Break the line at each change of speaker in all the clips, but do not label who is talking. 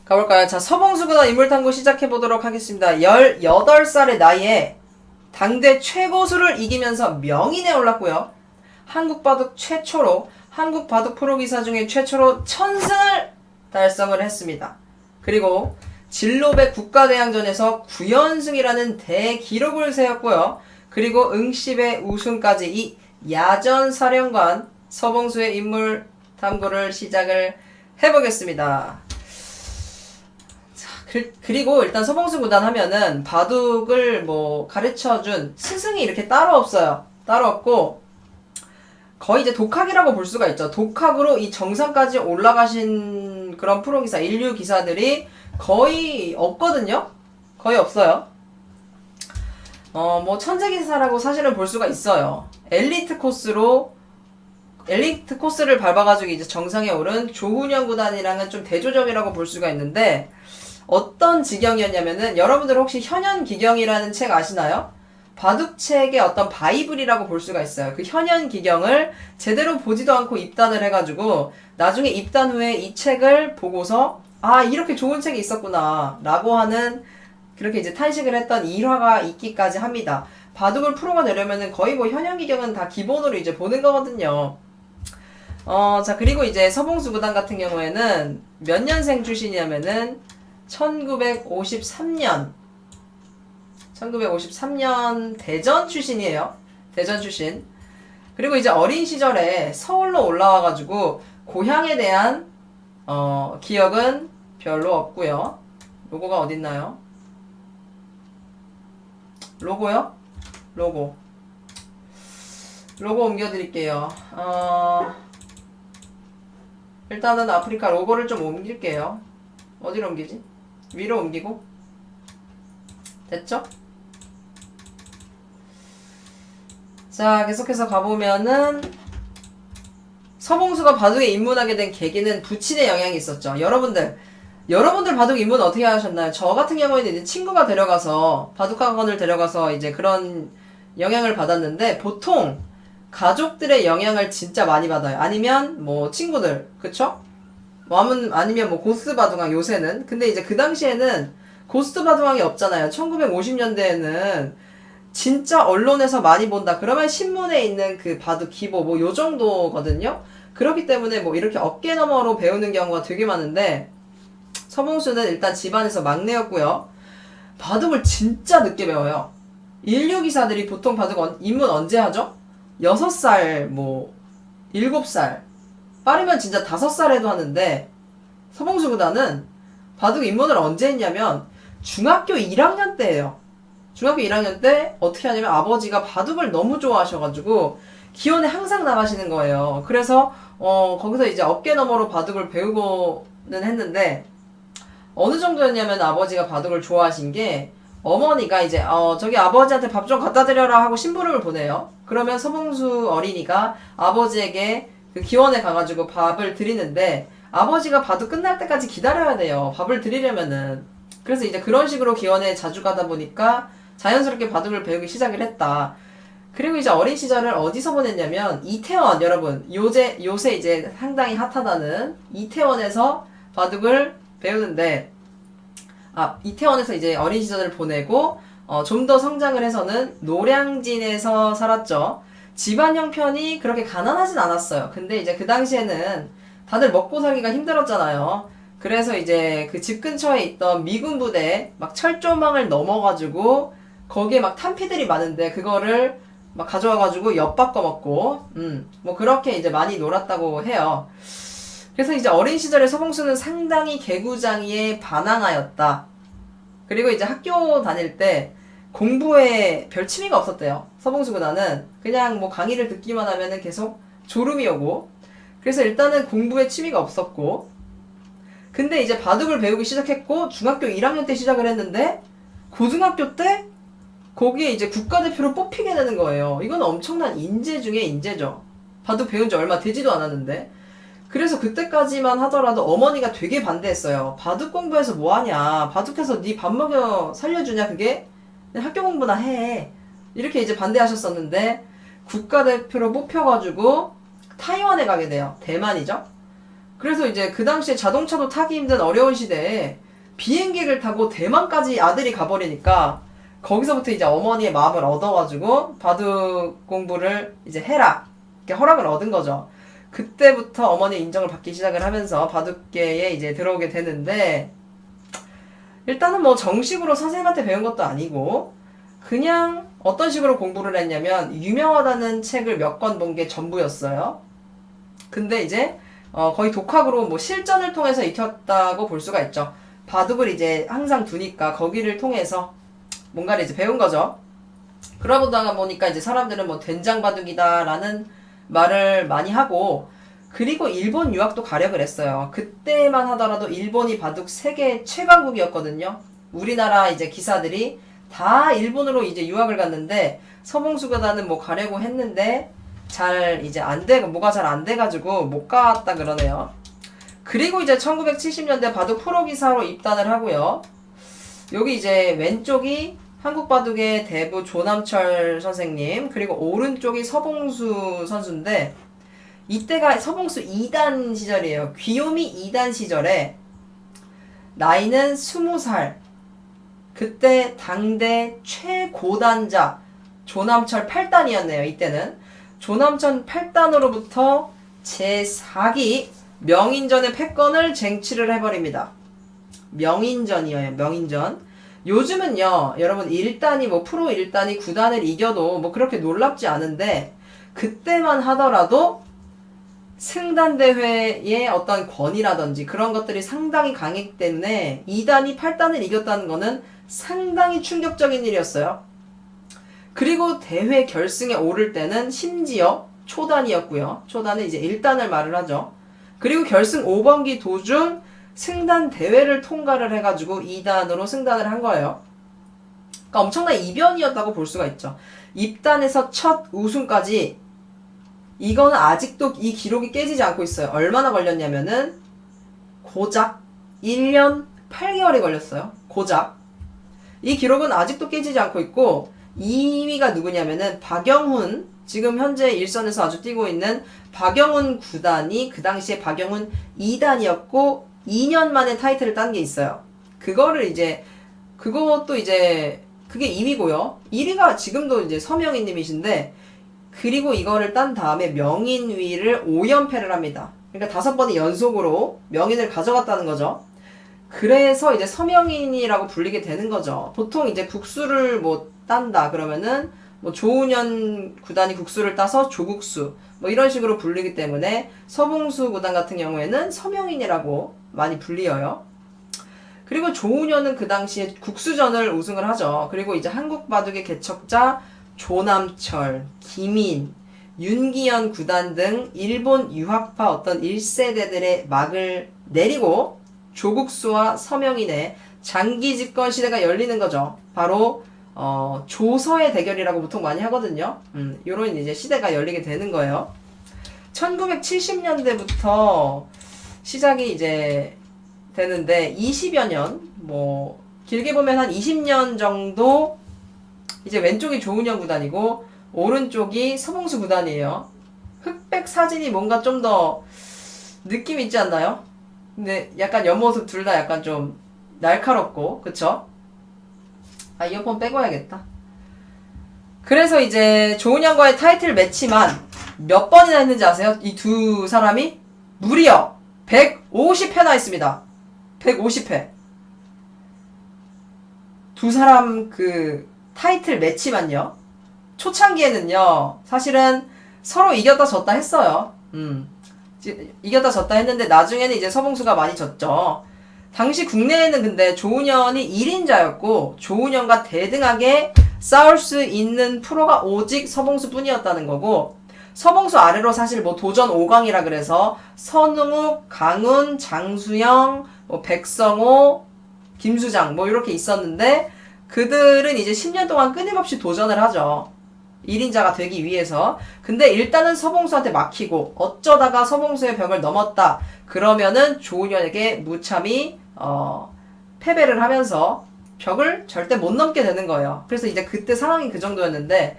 가볼까요? 자, 서봉수구단 인물탐구 시작해보도록 하겠습니다. 18살의 나이에 당대 최고수를 이기면서 명인에 올랐고요. 한국 바둑 프로기사 중에 최초로 1000승을 달성을 했습니다. 그리고 진로배 국가대항전에서 9연승이라는 대기록을 세웠고요. 그리고 응시배 우승까지 이 야전사령관 서봉수의 인물 탐구를 시작을 해보겠습니다. 그리고 일단 서봉수 구단 하면은 바둑을 뭐 가르쳐준 스승이 이렇게 따로 없어요. 따로 없고 거의 이제 독학이라고 볼 수가 있죠. 독학으로 이 정상까지 올라가신 그런 프로기사, 인류 기사들이 거의 없거든요. 거의 없어요. 뭐 천재기사라고 사실은 볼 수가 있어요. 엘리트 코스를 밟아가지고 이제 정상에 오른 조훈현 구단이랑은 좀 대조적이라고 볼 수가 있는데 어떤 지경이었냐면은 여러분들 혹시 현현기경이라는 책 아시나요? 바둑책의 어떤 바이블이라고 볼 수가 있어요. 그 현현기경을 제대로 보지도 않고 입단을 해가지고 나중에 입단 후에 이 책을 보고서 아 이렇게 좋은 책이 있었구나 라고 하는 그렇게 이제 탄식을 했던 일화가 있기까지 합니다. 바둑을 프로가 되려면은 거의 뭐 현현기경은 다 기본으로 이제 보는 거거든요. 자 그리고 이제 서봉수 구단 같은 경우에는 몇 년생 출신이냐면은 1953년 대전 출신이에요. 대전 출신. 그리고 이제 어린 시절에 서울로 올라와가지고 고향에 대한 기억은 별로 없고요. 로고가 어딨나요? 로고요? 로고 옮겨드릴게요. 일단은 아프리카 로고를 좀 옮길게요. 어디로 옮기지? 위로 옮기고 됐죠? 자 계속해서 가보면은 서봉수가 바둑에 입문하게 된 계기는 부친의 영향이 있었죠. 여러분들 바둑 입문 어떻게 하셨나요? 저 같은 경우에는 이제 친구가 데려가서 바둑학원을 데려가서 이제 그런 영향을 받았는데 보통 가족들의 영향을 진짜 많이 받아요. 아니면 뭐 친구들 그쵸? 아니면 뭐 고스트 바둑왕 요새는. 근데 이제 그 당시에는 고스트 바둑왕이 없잖아요. 1950년대에는 진짜 언론에서 많이 본다 그러면 신문에 있는 그 바둑 기보 뭐 요 정도거든요. 그렇기 때문에 뭐 이렇게 어깨 너머로 배우는 경우가 되게 많은데 서봉수는 일단 집안에서 막내였고요. 바둑을 진짜 늦게 배워요. 인류 기사들이 보통 바둑 입문 언제 하죠? 6살 뭐 7살 빠르면 진짜 5살에도 하는데 서봉수 구단은 바둑 입문을 언제 했냐면 중학교 1학년 때예요. 중학교 1학년 때 어떻게 하냐면 아버지가 바둑을 너무 좋아하셔가지고 기원에 항상 나가시는 거예요. 그래서 거기서 이제 어깨 너머로 바둑을 배우고는 했는데 어느 정도였냐면 아버지가 바둑을 좋아하신 게 어머니가 이제 저기 아버지한테 밥 좀 갖다 드려라 하고 심부름을 보내요. 그러면 서봉수 어린이가 아버지에게 그 기원에 가가지고 밥을 드리는데 아버지가 바둑 끝날 때까지 기다려야 돼요. 밥을 드리려면은. 그래서 이제 그런 식으로 기원에 자주 가다 보니까 자연스럽게 바둑을 배우기 시작을 했다. 그리고 이제 어린 시절을 어디서 보냈냐면 이태원 여러분 요새 이제 상당히 핫하다는 이태원에서 바둑을 배우는데 이태원에서 이제 어린 시절을 보내고 좀 더 성장을 해서는 노량진에서 살았죠. 집안 형편이 그렇게 가난하진 않았어요. 근데 이제 그 당시에는 다들 먹고 살기가 힘들었잖아요. 그래서 이제 그 집 근처에 있던 미군 부대 막 철조망을 넘어가지고 거기에 막 탄피들이 많은데 그거를 막 가져와가지고 엿바꿔 먹고 뭐 그렇게 이제 많이 놀았다고 해요. 그래서 이제 어린 시절에 서봉수는 상당히 개구장이에 반항하였다. 그리고 이제 학교 다닐 때 공부에 별 취미가 없었대요. 서봉수 구단은 그냥 뭐 강의를 듣기만 하면은 계속 졸음이 오고 그래서 일단은 공부에 취미가 없었고 근데 이제 바둑을 배우기 시작했고 중학교 1학년 때 시작을 했는데 고등학교 때 거기에 이제 국가대표로 뽑히게 되는 거예요. 이건 엄청난 인재 중에 인재죠. 바둑 배운 지 얼마 되지도 않았는데 그래서 그때까지만 하더라도 어머니가 되게 반대했어요. 바둑 공부해서 뭐하냐 바둑해서 네 밥 먹여 살려주냐 그게 학교 공부나 해 이렇게 이제 반대하셨었는데 국가대표로 뽑혀가지고 타이완에 가게 돼요. 대만이죠. 그래서 이제 그 당시에 자동차도 타기 힘든 어려운 시대에 비행기를 타고 대만까지 아들이 가버리니까 거기서부터 이제 어머니의 마음을 얻어가지고 바둑 공부를 이제 해라 이렇게 허락을 얻은 거죠. 그때부터 어머니의 인정을 받기 시작을 하면서 바둑계에 이제 들어오게 되는데, 일단은 뭐 정식으로 선생님한테 배운 것도 아니고 그냥 어떤 식으로 공부를 했냐면 유명하다는 책을 몇 권 본 게 전부였어요. 근데 이제 거의 독학으로 뭐 실전을 통해서 익혔다고 볼 수가 있죠. 바둑을 이제 항상 두니까 거기를 통해서 뭔가를 이제 배운 거죠. 그러다 보니까 이제 사람들은 뭐 된장 바둑이다라는 말을 많이 하고, 그리고 일본 유학도 가려고 했어요. 그때만 하더라도 일본이 바둑 세계 최강국이었거든요. 우리나라 이제 기사들이 다 일본으로 이제 유학을 갔는데 서봉수 구단은 뭐 가려고 했는데 잘 이제 뭐가 잘 안 돼가지고 못 갔다 그러네요. 그리고 이제 1970년대 바둑 프로 기사로 입단을 하고요. 여기 이제 왼쪽이 한국바둑의 대부 조남철 선생님, 그리고 오른쪽이 서봉수 선수인데 이때가 서봉수 2단 시절이에요. 귀요미 2단 시절에 나이는 20살. 그때 당대 최고단자 조남철 8단이었네요. 이때는 조남철 8단으로부터 제4기 명인전의 패권을 쟁취를 해버립니다. 명인전이에요. 명인전. 요즘은요, 여러분 1단이 뭐 프로 1단이 9단을 이겨도 뭐 그렇게 놀랍지 않은데, 그때만 하더라도 승단대회의 어떤 권위라든지 그런 것들이 상당히 강했기 때문에 2단이 8단을 이겼다는 거는 상당히 충격적인 일이었어요. 그리고 대회 결승에 오를 때는 심지어 초단이었고요. 초단은 이제 1단을 말을 하죠. 그리고 결승 5번기 도중 승단 대회를 통과를 해가지고 2단으로 승단을 한 거예요. 그러니까 엄청난 이변이었다고 볼 수가 있죠. 입단에서 첫 우승까지, 이거는 아직도 이 기록이 깨지지 않고 있어요. 얼마나 걸렸냐면은 고작 1년 8개월이 걸렸어요. 고작. 이 기록은 아직도 깨지지 않고 있고, 2위가 누구냐면은 박영훈, 지금 현재 일선에서 아주 뛰고 있는 박영훈 9단이 그 당시에 박영훈 2단이었고 2년 만에 타이틀을 딴 게 있어요. 그것도 이제 그게 2위고요. 1위가 지금도 이제 서명희 님이신데, 그리고 이거를 딴 다음에 명인위를 5연패를 합니다. 그러니까 5번의 연속으로 명인을 가져갔다는 거죠. 그래서 이제 서명인이라고 불리게 되는 거죠. 보통 이제 국수를 뭐 딴다 그러면은 뭐 조은현 구단이 국수를 따서 조국수 뭐 이런 식으로 불리기 때문에 서봉수 구단 같은 경우에는 서명인이라고 많이 불리어요. 그리고 조은현은 그 당시에 국수전을 우승을 하죠. 그리고 이제 한국 바둑의 개척자 조남철, 김인, 윤기현 구단 등 일본 유학파 어떤 1세대들의 막을 내리고 조국수와 서명인의 장기 집권 시대가 열리는 거죠. 바로 조서의 대결이라고 보통 많이 하거든요. 요런 이제 시대가 열리게 되는 거예요. 1970년대부터 시작이 이제 되는데 20여 년, 뭐 길게 보면 한 20년 정도 이제 왼쪽이 조은현 구단이고 오른쪽이 서봉수 구단이에요. 흑백 사진이 뭔가 좀 더 느낌 있지 않나요? 근데 약간 옆모습 둘 다 약간 좀 날카롭고, 그쵸? 아, 이어폰 빼고 와야겠다. 그래서 이제 조은현과의 타이틀 매치만 몇 번이나 했는지 아세요? 이 두 사람이 무려 150회나 했습니다. 150회. 두 사람 그 타이틀 매치만요. 초창기에는요, 사실은 서로 이겼다 졌다 했어요. 이겼다 졌다 했는데 나중에는 이제 서봉수가 많이 졌죠. 당시 국내에는 근데 조은현이 1인자였고 조은현과 대등하게 싸울 수 있는 프로가 오직 서봉수 뿐이었다는 거고, 서봉수 아래로 사실 뭐 도전 5강이라 그래서 선웅욱, 강훈, 장수영, 뭐 백성호, 김수장 뭐 이렇게 있었는데 그들은 이제 10년 동안 끊임없이 도전을 하죠. 1인자가 되기 위해서. 근데 일단은 서봉수한테 막히고 어쩌다가 서봉수의 벽을 넘었다 그러면은 조은현에게 무참히 패배를 하면서 벽을 절대 못 넘게 되는 거예요. 그래서 이제 그때 상황이 그 정도였는데,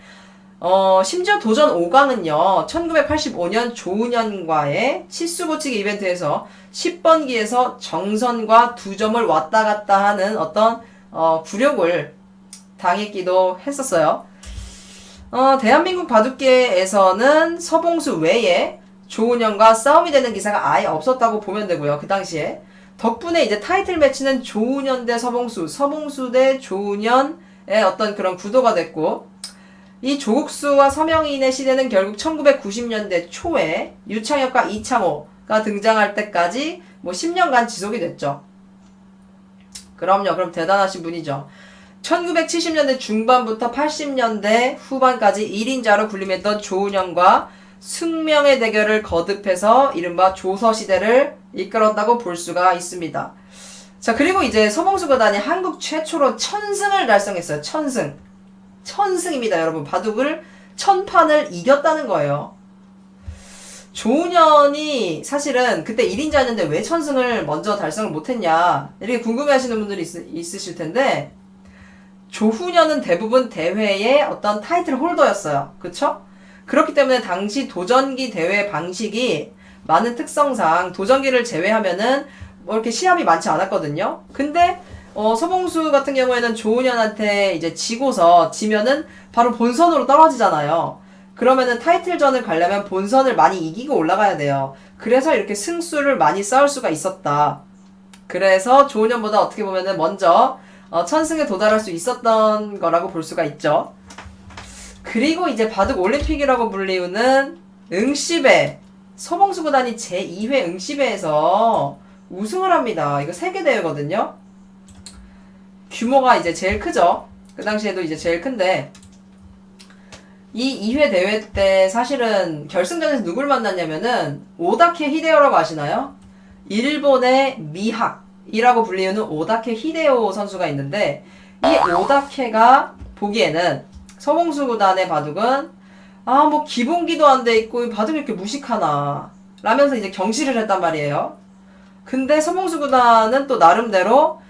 심지어 도전 5강은요, 1985년 조은현과의 치수 붙이기 이벤트에서 10번기에서 정선과 2점을 왔다 갔다 하는 어떤, 굴욕을 당했기도 했었어요. 대한민국 바둑계에서는 서봉수 외에 조은현과 싸움이 되는 기사가 아예 없었다고 보면 되고요, 그 당시에. 덕분에 이제 타이틀 매치는 조은현 대 서봉수, 서봉수 대 조은현의 어떤 그런 구도가 됐고, 이 조국수와 서명인의 시대는 결국 1990년대 초에 유창혁과 이창호가 등장할 때까지 뭐 10년간 지속이 됐죠. 그럼요. 그럼 대단하신 분이죠. 1970년대 중반부터 80년대 후반까지 1인자로 군림했던 조은현과 숙명의 대결을 거듭해서 이른바 조서시대를 이끌었다고 볼 수가 있습니다. 자, 그리고 이제 서봉수 구단이 한국 최초로 1000승을 달성했어요. 1000승. 1000승입니다, 여러분. 바둑을 1000판을 이겼다는 거예요. 조은현이 사실은 그때 1인자였는데 왜 1000승을 먼저 달성을 못했냐, 이렇게 궁금해 하시는 분들이 있으실 텐데, 조훈현은 대부분 대회의 어떤 타이틀 홀더였어요. 그쵸? 그렇기 때문에 당시 도전기 대회 방식이 많은 특성상 도전기를 제외하면은 뭐 이렇게 시합이 많지 않았거든요. 근데 서봉수 같은 경우에는 조훈현한테 이제 지면은 바로 본선으로 떨어지잖아요. 그러면은 타이틀전을 가려면 본선을 많이 이기고 올라가야 돼요. 그래서 이렇게 승수를 많이 쌓을 수가 있었다. 그래서 조훈현보다 어떻게 보면은 먼저 1000승에 도달할 수 있었던 거라고 볼 수가 있죠. 그리고 이제 바둑 올림픽이라고 불리우는 응시배, 서봉수 구단이 제2회 응시배에서 우승을 합니다. 이거 세계대회거든요. 규모가 이제 제일 크죠. 그 당시에도 이제 제일 큰데, 이 2회 대회 때 사실은 결승전에서 누굴 만났냐면은 오다케 히데오라고 아시나요? 일본의 미학이라고 불리우는 오다케 히데오 선수가 있는데, 이 오다케가 보기에는 서봉수 구단의 바둑은 뭐 기본기도 안 돼 있고 바둑이 이렇게 무식하나 라면서 이제 경시를 했단 말이에요. 근데 서봉수 구단은 또 나름대로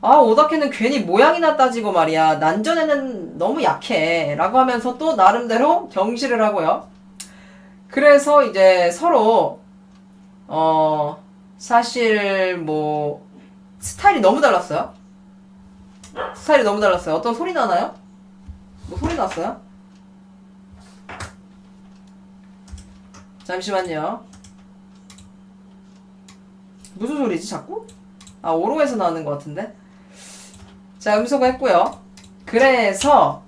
오다케는 괜히 모양이나 따지고 말이야, 난전에는 너무 약해 라고 하면서 또 나름대로 경시를 하고요. 그래서 이제 서로 사실 뭐 스타일이 너무 달랐어요. 어떤 소리 나나요? 뭐 소리 났어요? 잠시만요. 무슨 소리지 자꾸? 오롱에서 나오는 것 같은데. 자, 음소거 했고요. 그래서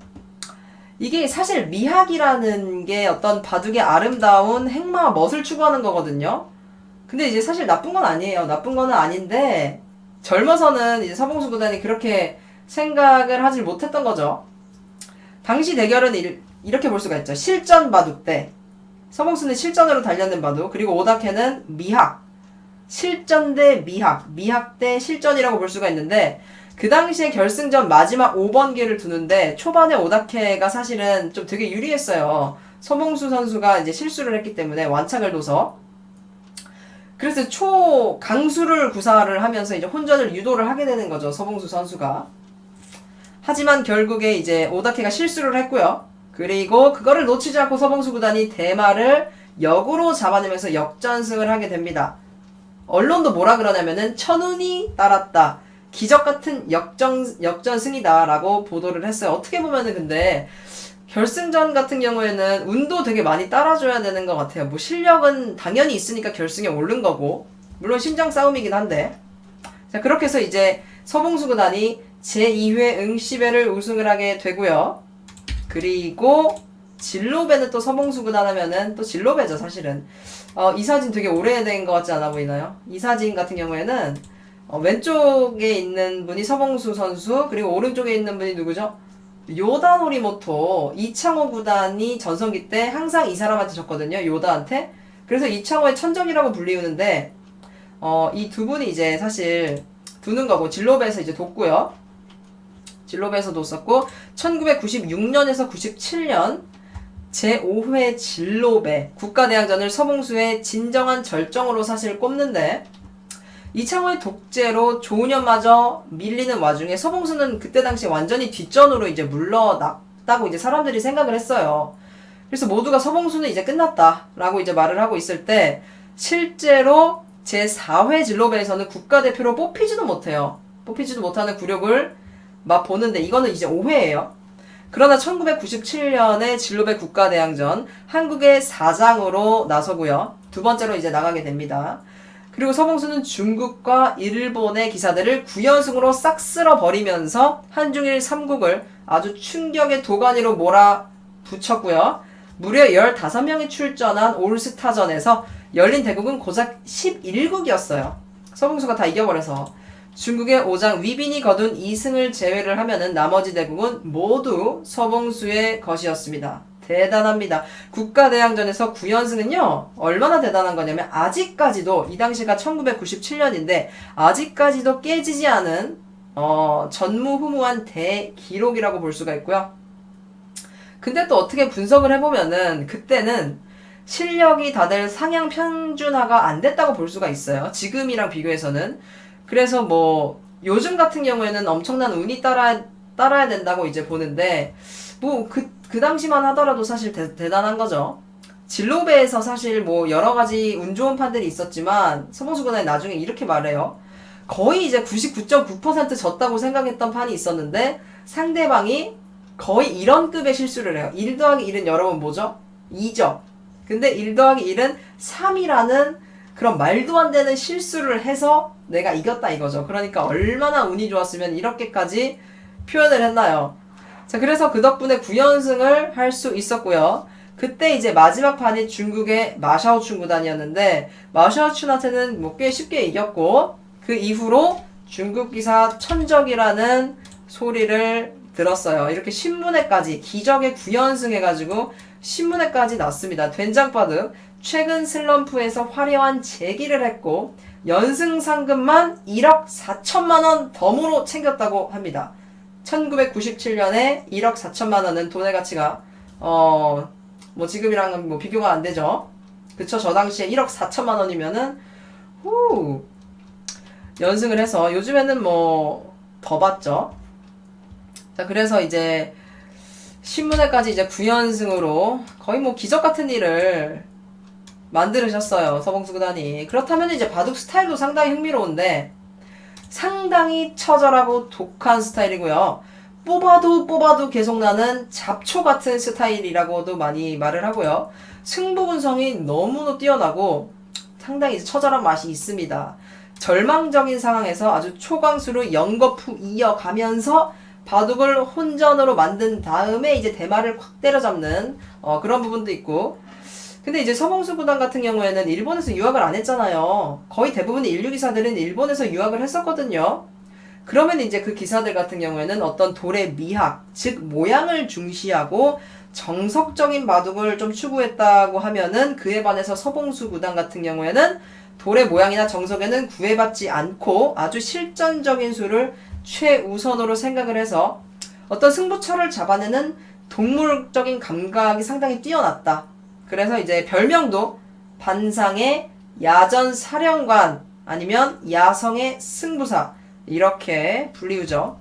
이게 사실 미학이라는 게 어떤 바둑의 아름다운 행마와 멋을 추구하는 거거든요. 근데 이제 사실 나쁜 건 아니에요. 나쁜 거는 아닌데, 젊어서는 이제 서봉수 구단이 그렇게 생각을 하질 못했던 거죠. 당시 대결은 이렇게 볼 수가 있죠. 실전 바둑 때 서봉수는 실전으로 단련된 바둑, 그리고 오다케는 미학, 실전 대 미학 대 실전이라고 볼 수가 있는데, 그 당시에 결승전 마지막 5번기를 두는데 초반에 오다케가 사실은 좀 되게 유리했어요. 서봉수 선수가 이제 실수를 했기 때문에 완착을 둬서. 그래서 강수를 구사를 하면서 이제 혼전을 유도를 하게 되는 거죠, 서봉수 선수가. 하지만 결국에 이제 오다케가 실수를 했고요. 그리고 그거를 놓치지 않고 서봉수 구단이 대마를 역으로 잡아내면서 역전승을 하게 됩니다. 언론도 뭐라 그러냐면은 천운이 따랐다, 기적같은 역전승이다 라고 보도를 했어요. 어떻게 보면은 근데 결승전 같은 경우에는 운도 되게 많이 따라줘야 되는 것 같아요. 뭐 실력은 당연히 있으니까 결승에 오른 거고, 물론 심장 싸움이긴 한데. 자, 그렇게 해서 이제 서봉수 구단이 제2회 응시배를 우승을 하게 되고요. 그리고 진로배는 또 서봉수 구단 하면은 또 진로배죠, 사실은. 이 사진 되게 오래된 것 같지 않아 보이나요? 이 사진 같은 경우에는 왼쪽에 있는 분이 서봉수 선수, 그리고 오른쪽에 있는 분이 누구죠? 요다 노리모토. 이창호 구단이 전성기 때 항상 이 사람한테 졌거든요, 요다한테. 그래서 이창호의 천적이라고 불리우는데, 이 두 분이 이제 사실 두는 거고, 진로배에서 이제 뒀고요. 진로배에서 뒀었고, 1996년에서 97년 제5회 진로배 국가대항전을 서봉수의 진정한 절정으로 사실 꼽는데, 이창호의 독재로 조은현마저 밀리는 와중에 서봉수는 그때 당시 완전히 뒷전으로 이제 물러났다고 이제 사람들이 생각을 했어요. 그래서 모두가 서봉수는 이제 끝났다라고 이제 말을 하고 있을 때 실제로 제4회 진로배에서는 국가대표로 뽑히지도 못해요. 뽑히지도 못하는 굴욕을 맛보는데 이거는 이제 5회예요. 그러나 1997년에 진로배 국가대항전 한국의 4장으로 나서고요. 두 번째로 이제 나가게 됩니다. 그리고 서봉수는 중국과 일본의 기사들을 9연승으로 싹 쓸어버리면서 한중일 3국을 아주 충격의 도가니로 몰아붙였고요. 무려 15명이 출전한 올스타전에서 열린 대국은 고작 11국이었어요. 서봉수가 다 이겨버려서. 중국의 오장 위빈이 거둔 2승을 제외를 하면은 나머지 대국은 모두 서봉수의 것이었습니다. 대단합니다. 국가대항전에서 9연승은요, 얼마나 대단한 거냐면, 아직까지도, 이 당시가 1997년인데, 아직까지도 깨지지 않은, 전무후무한 대기록이라고 볼 수가 있고요. 근데 또 어떻게 분석을 해보면은, 그때는 실력이 다들 상향 평준화가 안 됐다고 볼 수가 있어요. 지금이랑 비교해서는. 그래서 뭐, 요즘 같은 경우에는 엄청난 운이 따라야 된다고 이제 보는데, 뭐, 그 당시만 하더라도 사실 대단한 거죠. 진로배에서 사실 뭐 여러 가지 운 좋은 판들이 있었지만 서봉수 구단이 나중에 이렇게 말해요. 거의 이제 99.9% 졌다고 생각했던 판이 있었는데 상대방이 거의 이런 급의 실수를 해요. 1 더하기 1은 여러분 뭐죠? 2죠. 근데 1 더하기 1은 3이라는 그런 말도 안 되는 실수를 해서 내가 이겼다 이거죠. 그러니까 얼마나 운이 좋았으면 이렇게까지 표현을 했나요? 자, 그래서 그 덕분에 9연승을 할 수 있었고요. 그때 이제 마지막 판이 중국의 마샤오춘 구단이었는데, 마샤오춘한테는 뭐 꽤 쉽게 이겼고, 그 이후로 중국 기사 천적이라는 소리를 들었어요. 이렇게 신문에까지, 기적의 9연승 해가지고, 신문에까지 났습니다. 된장바득, 최근 슬럼프에서 화려한 재기를 했고, 연승 상금만 1억 4천만원 덤으로 챙겼다고 합니다. 1997년에 1억 4천만 원은 돈의 가치가 뭐 지금이랑은 뭐 비교가 안 되죠. 그쵸? 저 당시에 1억 4천만 원이면은 연승을 해서 요즘에는 뭐 더 받죠. 자, 그래서 이제 신문회까지 이제 9연승으로 거의 뭐 기적 같은 일을 만들으셨어요. 서봉수 구단이. 그렇다면 이제 바둑 스타일도 상당히 흥미로운데 상당히 처절하고 독한 스타일이고요. 뽑아도 계속 나는 잡초 같은 스타일이라고도 많이 말을 하고요. 승부 분석이 너무나 뛰어나고 상당히 이제 처절한 맛이 있습니다. 절망적인 상황에서 아주 초강수로 연거푸 이어가면서 바둑을 혼전으로 만든 다음에 이제 대마를 확 때려잡는 그런 부분도 있고, 근데 이제 서봉수 구단 같은 경우에는 일본에서 유학을 안 했잖아요. 거의 대부분의 인류 기사들은 일본에서 유학을 했었거든요. 그러면 이제 그 기사들 같은 경우에는 어떤 돌의 미학, 즉 모양을 중시하고 정석적인 바둑을 좀 추구했다고 하면은 그에 반해서 서봉수 구단 같은 경우에는 돌의 모양이나 정석에는 구애받지 않고 아주 실전적인 수를 최우선으로 생각을 해서 어떤 승부처를 잡아내는 동물적인 감각이 상당히 뛰어났다. 그래서 이제 별명도 반상의 야전 사령관 아니면 야성의 승부사 이렇게 불리우죠.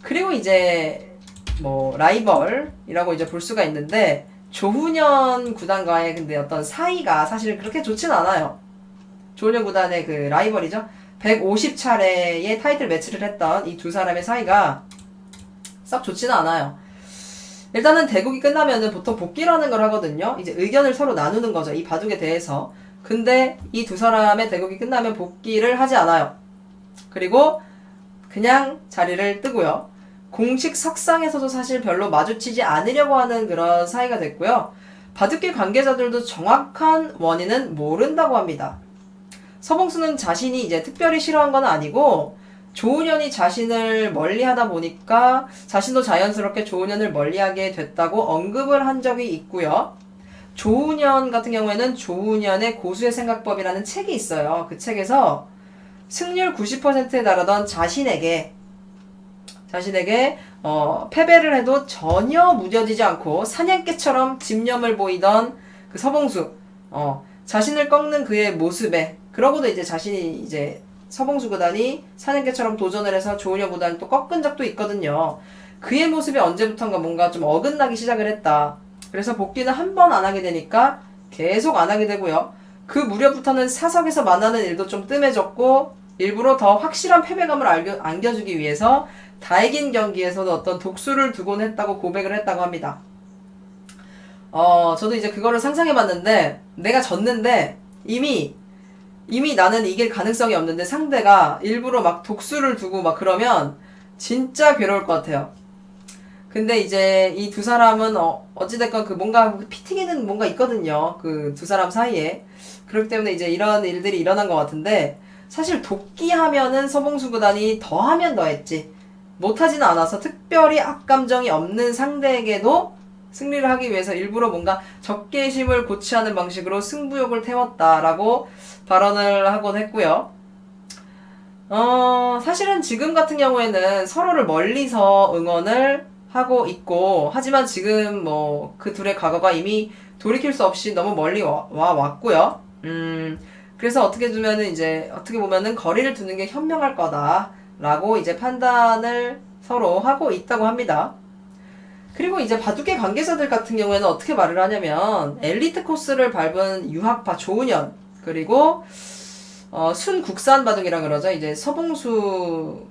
그리고 이제 뭐 라이벌이라고 이제 볼 수가 있는데 조훈현 구단과의 근데 어떤 사이가 사실 그렇게 좋진 않아요. 조훈현 구단의 그 라이벌이죠. 150차례의 타이틀 매치를 했던 이 두 사람의 사이가 썩 좋지는 않아요. 일단은 대국이 끝나면은 보통 복귀라는 걸 하거든요. 이제 의견을 서로 나누는 거죠. 이 바둑에 대해서. 근데 이 두 사람의 대국이 끝나면 복귀를 하지 않아요. 그리고 그냥 자리를 뜨고요. 공식 석상에서도 사실 별로 마주치지 않으려고 하는 그런 사이가 됐고요. 바둑계 관계자들도 정확한 원인은 모른다고 합니다. 서봉수는 자신이 이제 특별히 싫어한 건 아니고 조훈현이 자신을 멀리하다 보니까 자신도 자연스럽게 조훈현을 멀리하게 됐다고 언급을 한 적이 있고요. 조훈현 같은 경우에는 조훈현의 고수의 생각법이라는 책이 있어요. 그 책에서 승률 90%에 달하던 자신에게 패배를 해도 전혀 무뎌지지 않고 사냥개처럼 집념을 보이던 그 서봉수, 자신을 꺾는 그의 모습에, 그러고도 이제 자신이 이제 서봉수 구단이 사냥개처럼 도전을 해서 조훈현 구단이 또 꺾은 적도 있거든요. 그의 모습이 언제부턴가 뭔가 좀 어긋나기 시작을 했다. 그래서 복귀는 한 번 안 하게 되니까 계속 안 하게 되고요. 그 무렵부터는 사석에서 만나는 일도 좀 뜸해졌고 일부러 더 확실한 패배감을 안겨주기 위해서 다 이긴 경기에서도 어떤 독수를 두곤 했다고 고백을 했다고 합니다. 저도 이제 그거를 상상해봤는데 내가 졌는데 이미 나는 이길 가능성이 없는데 상대가 일부러 막 독수를 두고 막 그러면 진짜 괴로울 것 같아요. 근데 이제 이 두 사람은 어찌됐건 그 뭔가 피 튀기는 뭔가 있거든요. 그 두 사람 사이에. 그렇기 때문에 이제 이런 일들이 일어난 것 같은데 사실 돕기하면은 서봉수 구단이 더하면 더했지 못하지는 않아서 특별히 악감정이 없는 상대에게도 승리를 하기 위해서 일부러 뭔가 적개심을 고취하는 방식으로 승부욕을 태웠다라고 발언을 하곤 했고요. 사실은 지금 같은 경우에는 서로를 멀리서 응원을 하고 있고, 하지만 지금 뭐 그 둘의 과거가 이미 돌이킬 수 없이 너무 멀리 왔고요. 그래서 어떻게 보면은 거리를 두는 게 현명할 거다라고 이제 판단을 서로 하고 있다고 합니다. 그리고 이제 바둑계 관계자들 같은 경우에는 어떻게 말을 하냐면 엘리트 코스를 밟은 유학파 조은현 그리고 순국산 바둑이라 그러죠. 이제 서봉수의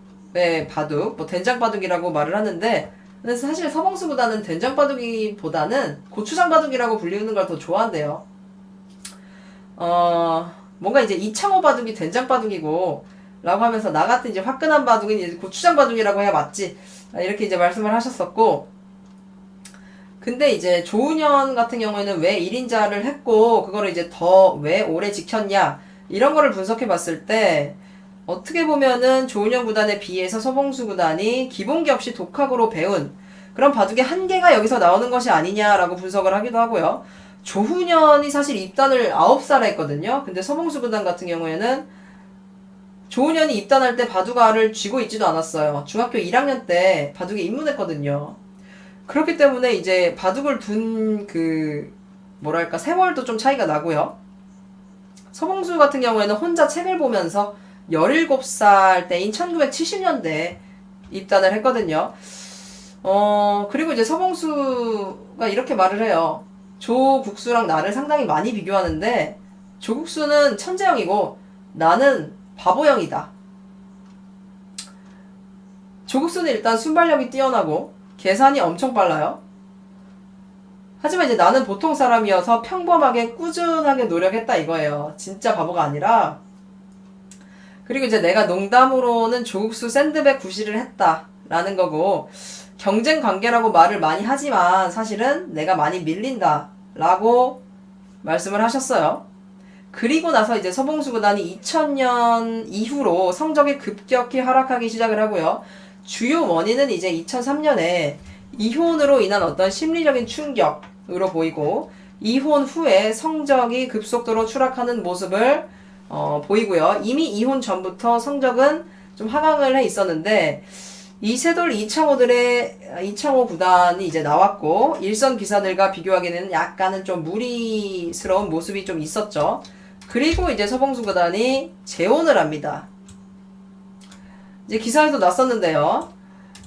바둑, 뭐 된장 바둑이라고 말을 하는데 근데 사실 서봉수보다는 된장 바둑이보다는 고추장 바둑이라고 불리는 걸 더 좋아한대요. 뭔가 이제 이창호 바둑이 된장 바둑이고 라고 하면서 나 같은 이제 화끈한 바둑은 이제 고추장 바둑이라고 해야 맞지. 이렇게 이제 말씀을 하셨었고 근데 이제 조은현 같은 경우에는 왜 1인자를 했고 그거를 이제 더 왜 오래 지켰냐 이런 거를 분석해 봤을 때 어떻게 보면은 조은현 구단에 비해서 서봉수 구단이 기본기 없이 독학으로 배운 그런 바둑의 한계가 여기서 나오는 것이 아니냐라고 분석을 하기도 하고요. 조훈현이 사실 입단을 9살에 했거든요. 근데 서봉수 구단 같은 경우에는 조훈현이 입단할 때 바둑알을 쥐고 있지도 않았어요. 중학교 1학년 때 바둑에 입문했거든요. 그렇기 때문에 이제 바둑을 둔 뭐랄까 세월도 좀 차이가 나고요. 서봉수 같은 경우에는 혼자 책을 보면서 17살 때인 1970년대에 입단을 했거든요. 그리고 이제 서봉수가 이렇게 말을 해요. 조국수랑 나를 상당히 많이 비교하는데 조국수는 천재형이고 나는 바보형이다. 조국수는 일단 순발력이 뛰어나고 계산이 엄청 빨라요. 하지만 이제 나는 보통 사람이어서 평범하게 꾸준하게 노력했다 이거예요. 진짜 바보가 아니라. 그리고 이제 내가 농담으로는 조국수 샌드백 구실을 했다라는 거고 경쟁 관계라고 말을 많이 하지만 사실은 내가 많이 밀린다라고 말씀을 하셨어요. 그리고 나서 이제 서봉수 구단이 2000년 이후로 성적이 급격히 하락하기 시작을 하고요. 주요 원인은 이제 2003년에 이혼으로 인한 어떤 심리적인 충격으로 보이고 이혼 후에 성적이 급속도로 추락하는 모습을 보이고요. 이미 이혼 전부터 성적은 좀 하강을 해 있었는데 이세돌 이창호 구단이 이제 나왔고 일선 기사들과 비교하기에는 약간은 좀 무리스러운 모습이 좀 있었죠. 그리고 이제 서봉수 구단이 재혼을 합니다. 이제 기사에도 났었는데요.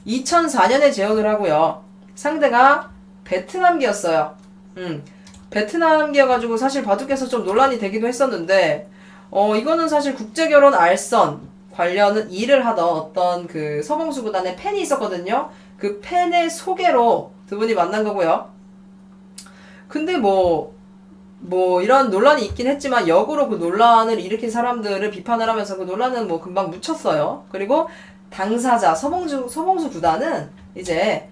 2004년에 재혼을 하고요. 상대가 베트남기였어요. 베트남기여가지고 사실 바둑에서 좀 논란이 되기도 했었는데 이거는 사실 국제결혼 알선 관련 일을 하던 어떤 그 서봉수 구단의 팬이 있었거든요. 그 팬의 소개로 두 분이 만난 거고요. 근데 뭐 이런 논란이 있긴 했지만 역으로 그 논란을 일으킨 사람들을 비판을 하면서 그 논란은 뭐 금방 묻혔어요. 그리고 당사자 서봉수 구단은 이제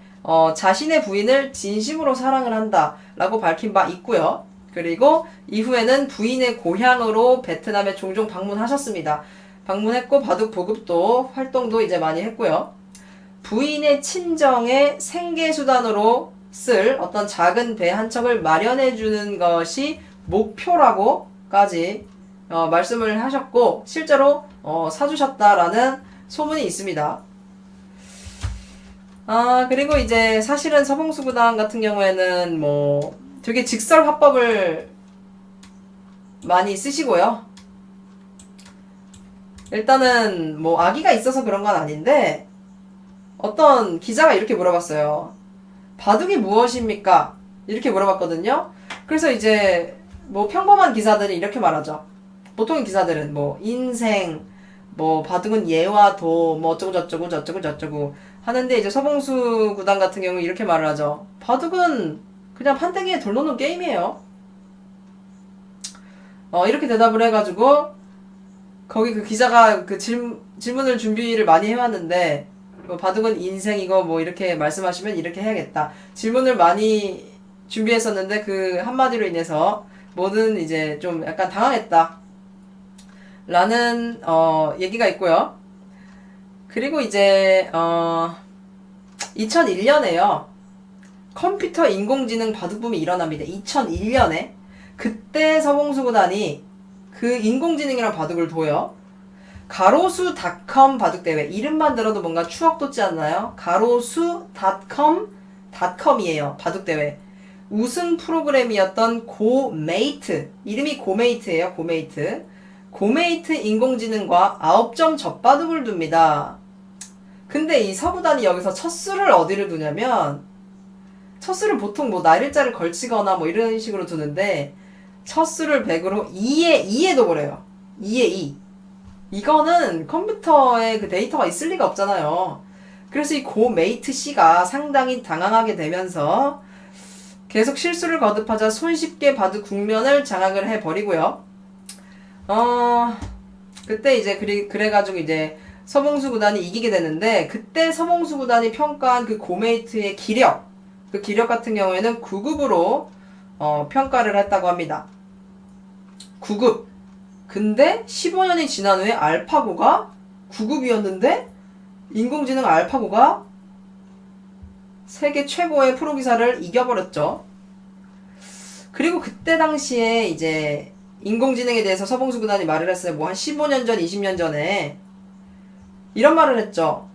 자신의 부인을 진심으로 사랑을 한다라고 밝힌 바 있고요. 그리고 이후에는 부인의 고향으로 베트남에 종종 방문하셨습니다. 방문했고 바둑 보급도 활동도 이제 많이 했고요. 부인의 친정의 생계수단으로 쓸 어떤 작은 배 한 척을 마련해 주는 것이 목표라고까지 말씀을 하셨고 실제로 사주셨다라는 소문이 있습니다. 그리고 이제 사실은 서봉수 구단 같은 경우에는 뭐 되게 직설 화법을 많이 쓰시고요. 일단은 뭐 아기가 있어서 그런 건 아닌데 어떤 기자가 이렇게 물어봤어요. 바둑이 무엇입니까? 이렇게 물어봤거든요. 그래서 이제 뭐 평범한 기사들이 이렇게 말하죠. 보통의 기사들은 뭐 인생, 뭐 바둑은 예와 도, 뭐 어쩌고 저쩌고 저쩌고 저쩌고 하는데 이제 서봉수 구단 같은 경우는 이렇게 말을 하죠. 바둑은 그냥 판때기에 돌 놓는 게임이에요. 이렇게 대답을 해가지고 거기 그 기자가 그 질문을 준비를 많이 해왔는데 뭐 바둑은 인생이고 뭐 이렇게 말씀하시면 이렇게 해야겠다. 질문을 많이 준비했었는데 그 한마디로 인해서 뭐든 이제 좀 약간 당황했다. 라는 얘기가 있고요. 그리고 이제 2001년에요. 컴퓨터 인공지능 바둑붐이 일어납니다. 2001년에 그때 서봉수 구단이 그 인공지능이랑 바둑을 둬요. 가로수닷컴 바둑대회. 이름만 들어도 뭔가 추억 돋지 않나요? 가로수닷컴이에요. 바둑대회. 우승 프로그램이었던 고메이트. 이름이 고메이트예요. 고메이트. 고메이트 인공지능과 9점 젖바둑을 둡니다. 근데 이 서구단이 여기서 첫 수를 어디를 두냐면 첫 수를 보통 뭐 날일자를 걸치거나 뭐 이런 식으로 두는데 첫 수를 100으로 2에 둬버려요. 2에 2. 이거는 컴퓨터에 그 데이터가 있을 리가 없잖아요. 그래서 이 고메이트 씨가 상당히 당황하게 되면서 계속 실수를 거듭하자 손쉽게 바둑 국면을 장악을 해버리고요. 그때 이제 그래가지고 이제 서봉수 구단이 이기게 되는데 그때 서봉수 구단이 평가한 그 고메이트의 기력, 그 기력 같은 경우에는 9급으로 평가를 했다고 합니다. 9급. 근데 15년이 지난 후에 알파고가 9급이었는데 인공지능 알파고가 세계 최고의 프로기사를 이겨버렸죠. 그리고 그때 당시에 이제 인공지능에 대해서 서봉수 구단이 말을 했어요. 뭐 한 15년 전, 20년 전에 이런 말을 했죠.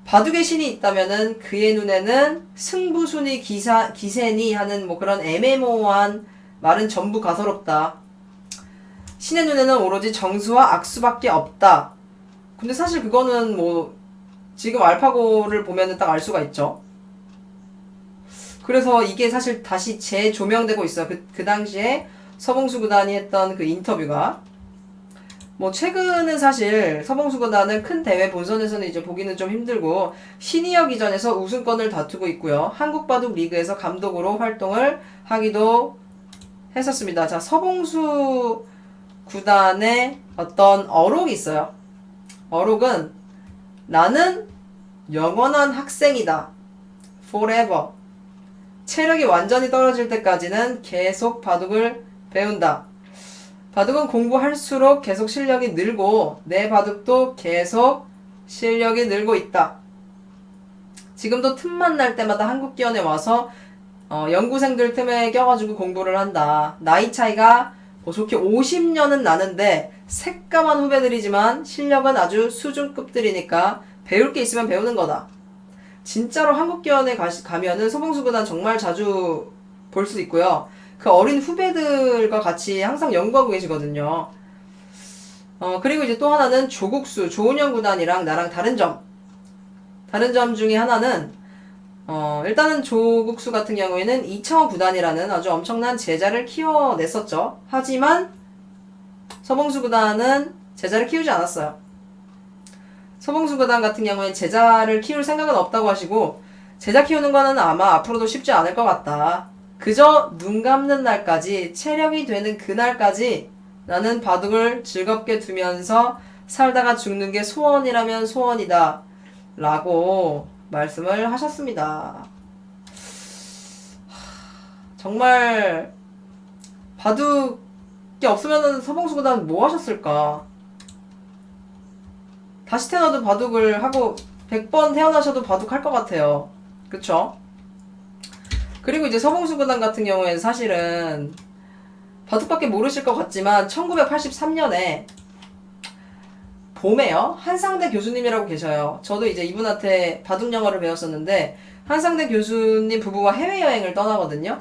바둑의 신이 있다면은 그의 눈에는 승부순위 기세니 하는 뭐 그런 애매모호한 말은 전부 가소롭다. 신의 눈에는 오로지 정수와 악수밖에 없다. 근데 사실 그거는 뭐 지금 알파고를 보면은 딱 알 수가 있죠. 그래서 이게 사실 다시 재조명되고 있어요. 그 당시에 서봉수 구단이 했던 그 인터뷰가. 뭐 최근은 사실 서봉수 구단은 큰 대회 본선에서는 이제 보기는 좀 힘들고 시니어 기전에서 우승권을 다투고 있고요. 한국바둑 리그에서 감독으로 활동을 하기도 했었습니다. 자, 서봉수 구단의 어떤 어록이 있어요. 어록은 나는 영원한 학생이다. forever. 체력이 완전히 떨어질 때까지는 계속 바둑을 배운다. 바둑은 공부할수록 계속 실력이 늘고 내 바둑도 계속 실력이 늘고 있다. 지금도 틈만 날 때마다 한국기원에 와서 연구생들 틈에 껴가지고 공부를 한다. 나이 차이가 좋게 50년은 나는데 새까만 후배들이지만 실력은 아주 수준급들이니까 배울 게 있으면 배우는 거다. 진짜로 한국기원에 가면은 서봉수 구단 정말 자주 볼 수 있고요. 그 어린 후배들과 같이 항상 연구하고 계시거든요. 그리고 이제 또 하나는 조국수, 조은영 구단이랑 나랑 다른 점 중에 하나는, 일단은 조국수 같은 경우에는 이창호 구단이라는 아주 엄청난 제자를 키워냈었죠. 하지만 서봉수 구단은 제자를 키우지 않았어요. 서봉수 구단 같은 경우에는 제자를 키울 생각은 없다고 하시고, 제자 키우는 거는 아마 앞으로도 쉽지 않을 것 같다. 그저 눈 감는 날까지, 체력이 되는 그날까지 나는 바둑을 즐겁게 두면서 살다가 죽는 게 소원이라면 소원이다. 라고 말씀을 하셨습니다. 정말 바둑이 없으면 서봉수 구단 뭐 하셨을까? 다시 태어나도 바둑을 하고 100번 태어나셔도 바둑 할 것 같아요. 그쵸? 그리고 이제 서봉수 구단 같은 경우에는 사실은 바둑밖에 모르실 것 같지만 1983년에 봄에요. 한상대 교수님이라고 계셔요. 저도 이제 이분한테 바둑 영어를 배웠었는데 한상대 교수님 부부가 해외여행을 떠나거든요.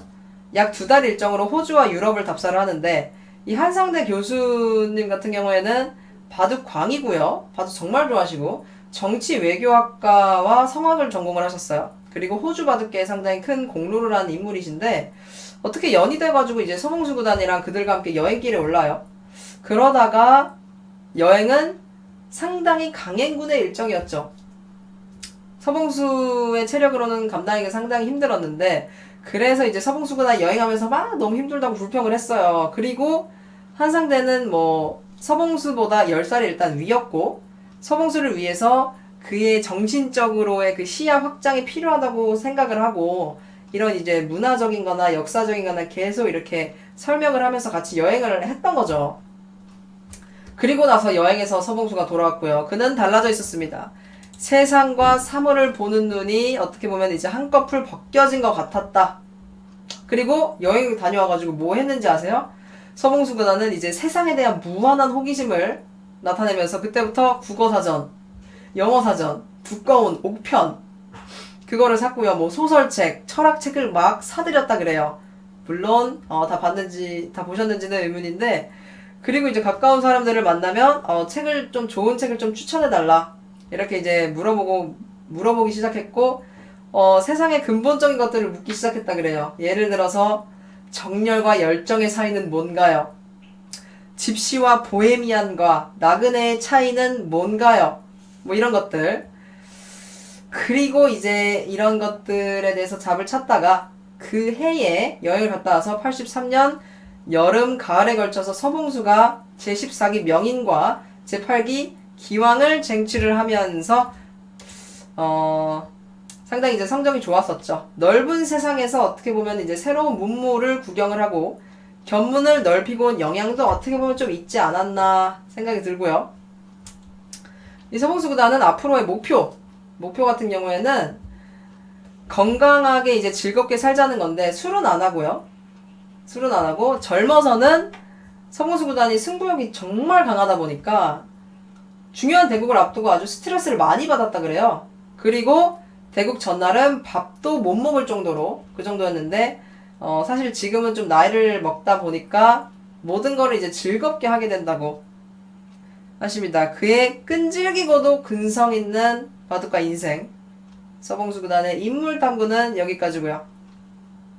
약 2달 일정으로 호주와 유럽을 답사를 하는데 이 한상대 교수님 같은 경우에는 바둑 광이고요. 바둑 정말 좋아하시고 정치 외교학과와 성악을 전공을 하셨어요. 그리고 호주 바둑계에 상당히 큰 공로를 한 인물이신데 어떻게 연이 돼가지고 이제 서봉수 구단이랑 그들과 함께 여행길에 올라요. 그러다가 여행은 상당히 강행군의 일정이었죠. 서봉수의 체력으로는 감당하기가 상당히 힘들었는데 그래서 이제 서봉수 구단 여행하면서 막 너무 힘들다고 불평을 했어요. 그리고 한상대는 뭐 서봉수보다 10살이 일단 위였고 서봉수를 위해서 그의 정신적으로의 그 시야 확장이 필요하다고 생각을 하고 이런 이제 문화적인 거나 역사적인 거나 계속 이렇게 설명을 하면서 같이 여행을 했던 거죠. 그리고 나서 여행에서 서봉수가 돌아왔고요. 그는 달라져 있었습니다. 세상과 사물을 보는 눈이 어떻게 보면 이제 한꺼풀 벗겨진 것 같았다. 그리고 여행 다녀와가지고 뭐 했는지 아세요? 서봉수 구단은 이제 세상에 대한 무한한 호기심을 나타내면서 그때부터 국어사전, 영어사전, 두꺼운 옥편 그거를 샀고요. 뭐 소설책, 철학책을 막 사들였다 그래요. 물론 다 봤는지 다 보셨는지는 의문인데 그리고 이제 가까운 사람들을 만나면 책을 좀 좋은 책을 좀 추천해달라 이렇게 이제 물어보기 시작했고 세상의 근본적인 것들을 묻기 시작했다 그래요. 예를 들어서 정열과 열정의 사이는 뭔가요? 집시와 보헤미안과 나그네의 차이는 뭔가요? 뭐 이런 것들. 그리고 이제 이런 것들에 대해서 답을 찾다가 그 해에 여행을 갔다 와서 83년 여름, 가을에 걸쳐서 서봉수가 제14기 명인과 제8기 기왕을 쟁취를 하면서 상당히 이제 성적이 좋았었죠. 넓은 세상에서 어떻게 보면 이제 새로운 문물을 구경을 하고 견문을 넓히고 온 영향도 어떻게 보면 좀 있지 않았나 생각이 들고요. 이 서봉수 구단은 앞으로의 목표 같은 경우에는 건강하게 이제 즐겁게 살자는 건데 술은 안 하고요. 술은 안 하고 젊어서는 서봉수 구단이 승부욕이 정말 강하다 보니까 중요한 대국을 앞두고 아주 스트레스를 많이 받았다 그래요. 그리고 대국 전날은 밥도 못 먹을 정도로 그 정도였는데 사실 지금은 좀 나이를 먹다 보니까 모든 거를 이제 즐겁게 하게 된다고 하십니다. 그의 끈질기고도 근성 있는 바둑가 인생 서봉수 구단의 인물 탐구는 여기까지고요.